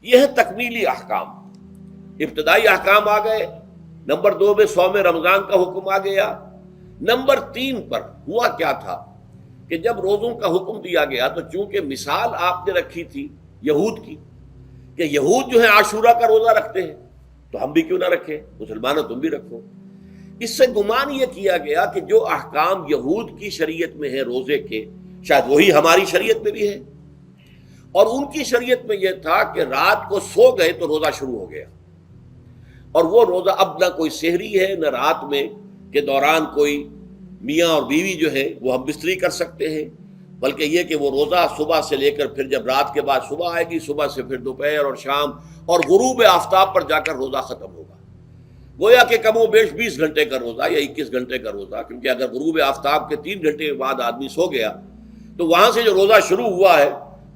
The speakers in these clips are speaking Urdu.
یہ ہے تکمیلی احکام. ابتدائی احکام آ گئے. نمبر 2 میں صوم رمضان کا حکم آ گیا. نمبر 3 پر ہوا کیا تھا کہ جب روزوں کا حکم دیا گیا تو چونکہ مثال آپ نے رکھی تھی یہود کی کہ یہود جو ہے عاشورہ کا روزہ رکھتے ہیں تو ہم بھی کیوں نہ رکھیں، مسلمانوں تم بھی رکھو. اس سے گمان یہ کیا گیا کہ جو احکام یہود کی شریعت میں ہے روزے کے، شاید وہی ہماری شریعت میں بھی ہے. اور ان کی شریعت میں یہ تھا کہ رات کو سو گئے تو روزہ شروع ہو گیا، اور وہ روزہ اب نہ کوئی سحری ہے نہ رات میں کے دوران کوئی میاں اور بیوی جو ہے وہ ہم بستری کر سکتے ہیں، بلکہ یہ کہ وہ روزہ صبح سے لے کر پھر جب رات کے بعد صبح آئے گی، صبح سے پھر دوپہر اور شام اور غروب آفتاب پر جا کر روزہ ختم ہوگا. گویا کہ کم و بیش 20 گھنٹے کا روزہ یا 21 گھنٹے کا روزہ، کیونکہ اگر غروب آفتاب کے 3 گھنٹے کے بعد آدمی سو گیا تو وہاں سے جو روزہ شروع ہوا ہے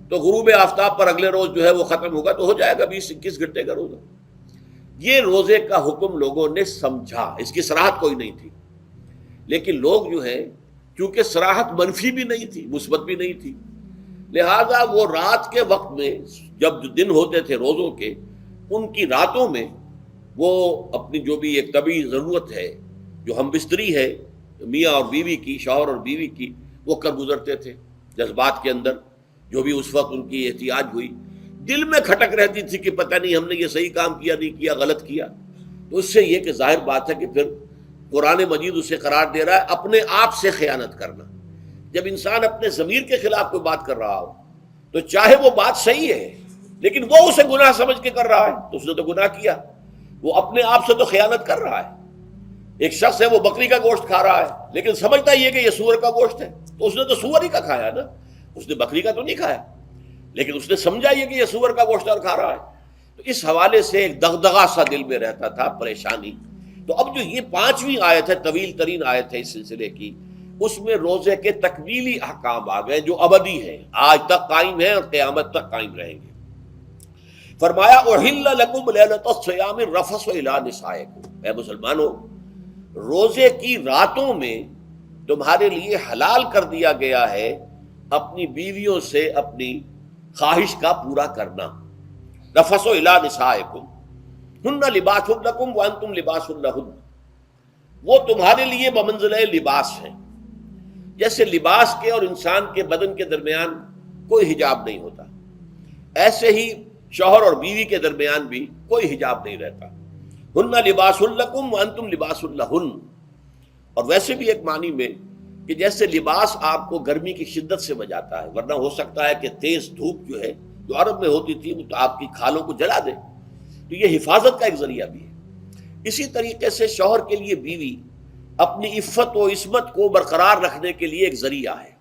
تو غروب آفتاب پر اگلے روز جو ہے وہ ختم ہوگا، تو ہو جائے گا 20-21 گھنٹے کا روزہ. یہ روزے کا حکم لوگوں نے سمجھا، اس کی صراحت کوئی نہیں تھی. لیکن لوگ جو ہے چونکہ صراحت منفی بھی نہیں تھی مثبت بھی نہیں تھی، لہذا وہ رات کے وقت میں جب دن ہوتے تھے روزوں کے، ان کی راتوں میں وہ اپنی جو بھی ایک طبعی ضرورت ہے، جو ہم بستری ہے میاں اور بیوی کی، شوہر اور بیوی کی، وہ کر گزرتے تھے. جذبات کے اندر جو بھی اس وقت ان کی احتیاج ہوئی، دل میں کھٹک رہتی تھی کہ پتہ نہیں ہم نے یہ صحیح کام کیا نہیں کیا، غلط کیا. تو اس سے یہ کہ ظاہر بات ہے کہ پھر قرآن مجید اسے قرار دے رہا ہے اپنے آپ سے خیانت کرنا. جب انسان اپنے ضمیر کے خلاف کوئی بات کر رہا ہو تو چاہے وہ بات صحیح ہے لیکن وہ اسے گناہ سمجھ کے کر رہا ہے تو اس نے تو گناہ کیا. وہ اپنے آپ سے تو خیانت کر رہا ہے. ایک شخص ہے وہ بکری کا گوشت کھا رہا ہے لیکن سمجھتا یہ کہ یہ سور کا گوشت ہے، تو اس نے تو سور ہی کا کھایا نا، اس نے بکری کا تو نہیں کھایا، لیکن اس نے سمجھا یہ کہ یہ سور کا گوشت اور کھا رہا ہے. تو اس حوالے سے ایک دغدغہ سا دل میں رہتا تھا، پریشانی. تو اب جو یہ 5ویں آیت ہے، طویل ترین آیت ہے اس سلسلے کی، اس میں روزے کے تکمیلی احکام آ گئے جو ابدی ہیں، آج تک قائم ہیں اور قیامت تک قائم رہیں گے. فرمایا احل لکم لیلۃ الصیام الرفث الی نسائکم، اے مسلمانوں روزے کی راتوں میں تمہارے لیے حلال کر دیا گیا ہے اپنی بیویوں سے اپنی خواہش کا پورا کرنا. رفث الی نسائکم ہن لباس لکم وانتم لباس لہن، وہ تمہارے لیے بمنزلہ لباس ہیں. جیسے لباس کے اور انسان کے بدن کے درمیان کوئی حجاب نہیں ہوتا، ایسے ہی شوہر اور بیوی کے درمیان بھی کوئی حجاب نہیں رہتا. ہن لباس لکم وانتم لباس لہن. اور ویسے بھی ایک معنی میں کہ جیسے لباس آپ کو گرمی کی شدت سے بچاتا ہے، ورنہ ہو سکتا ہے کہ تیز دھوپ جو ہے جو عرب میں ہوتی تھی وہ تو آپ کی کھالوں کو جلا دے، تو یہ حفاظت کا ایک ذریعہ بھی ہے. اسی طریقے سے شوہر کے لیے بیوی اپنی عفت و عصمت کو برقرار رکھنے کے لیے ایک ذریعہ ہے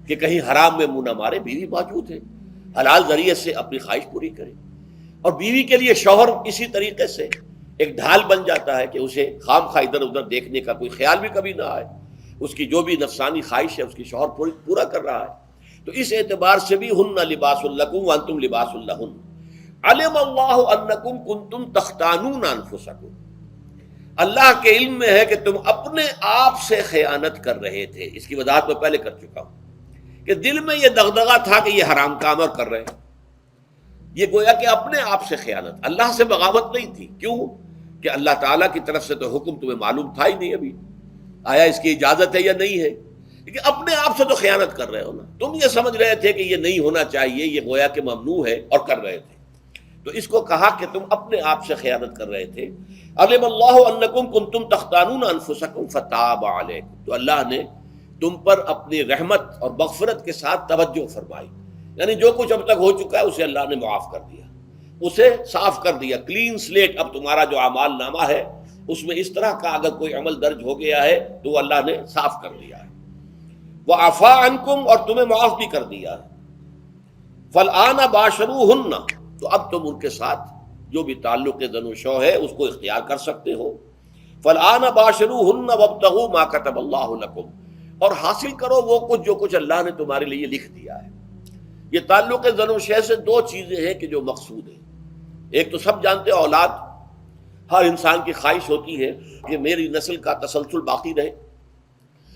کہ کہیں حرام میں منہ نہ مارے. بیوی موجود ہے، حلال ذریعے سے اپنی خواہش پوری کرے. اور بیوی کے لیے شوہر اسی طریقے سے ایک ڈھال بن جاتا ہے کہ اسے خام خواہ ادھر ادھر دیکھنے کا کوئی خیال بھی کبھی نہ آئے، اس کی جو بھی نفسانی خواہش ہے اس کی شوہر پورا کر رہا ہے. تو اس اعتبار سے بھی ہن لباس لکم وانتم لباس لہن. علم اللہ انکم کنتم تختانون انفسکم، اللہ کے علم میں ہے کہ تم اپنے آپ سے خیانت کر رہے تھے. اس کی وضاحت میں پہلے کر چکا ہوں کہ دل میں یہ دغدغہ تھا کہ یہ حرام کام اور کر رہے ہیں. یہ گویا کہ اپنے آپ سے خیانت، اللہ سے بغاوت نہیں تھی. کیوں کہ اللہ تعالیٰ کی طرف سے تو حکم تمہیں معلوم تھا ہی نہیں ابھی آیا اس کی اجازت ہے یا نہیں ہے، لیکن اپنے آپ سے تو خیانت کر رہے ہو نا. تم یہ سمجھ رہے تھے کہ یہ نہیں ہونا چاہیے، یہ گویا کہ ممنوع ہے اور کر رہے تھے. تو اس کو کہا کہ تم اپنے آپ سے خیانت کر رہے تھے. علم اللہ انکم کنتم تختانون انفسکم فتاب علیکم، تو اللہ نے تم پر اپنی رحمت اور مغفرت کے ساتھ توجہ فرمائی. یعنی جو کچھ اب تک ہو چکا ہے اسے اللہ نے معاف کر دیا، اسے صاف کر دیا، کلین سلیٹ. اب تمہارا جو اعمال نامہ ہے اس میں اس طرح کا اگر کوئی عمل درج ہو گیا ہے تو وہ اللہ نے صاف کر دیا ہے. وعفا عنکم، اور تمہیں معاف بھی کر دیا ہے. فالآن باشروہن، تو اب تم ان کے ساتھ جو بھی تعلق زن و شو ہے اس کو اختیار کر سکتے ہو. فالآن باشروہن وابتغوا ما کتب اللہ لکم، اور حاصل کرو وہ کچھ اللہ نے تمہارے لیے لکھ دیا ہے. یہ تعلق زن و شے سے 2 چیزیں ہیں کہ جو مقصود ہیں. ایک تو سب جانتے ہیں اولاد، ہر انسان کی خواہش ہوتی ہے کہ میری نسل کا تسلسل باقی رہے.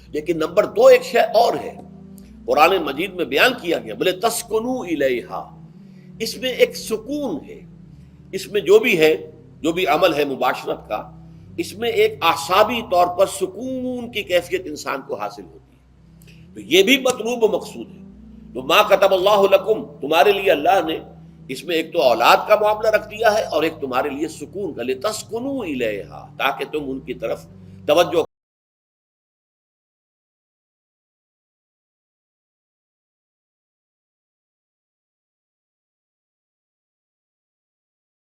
لیکن نمبر 2 ایک شے اور ہے، قرآن مجید میں بیان کیا گیا، بولے تسکنوا الیہا، اس میں ایک سکون ہے، اس میں جو بھی عمل ہے مباشرت کا، اس میں ایک اعصابی طور پر سکون کی کیفیت انسان کو حاصل ہوتی ہے، تو یہ بھی مطلوب و مقصود ہے۔ تو ما کتب اللہ لکم، تمہارے لیے اللہ نے اس میں ایک تو اولاد کا معاملہ رکھ دیا ہے، اور ایک تمہارے لیے سکون کا، لتسکنوا الیہا، تاکہ تم ان کی طرف توجہ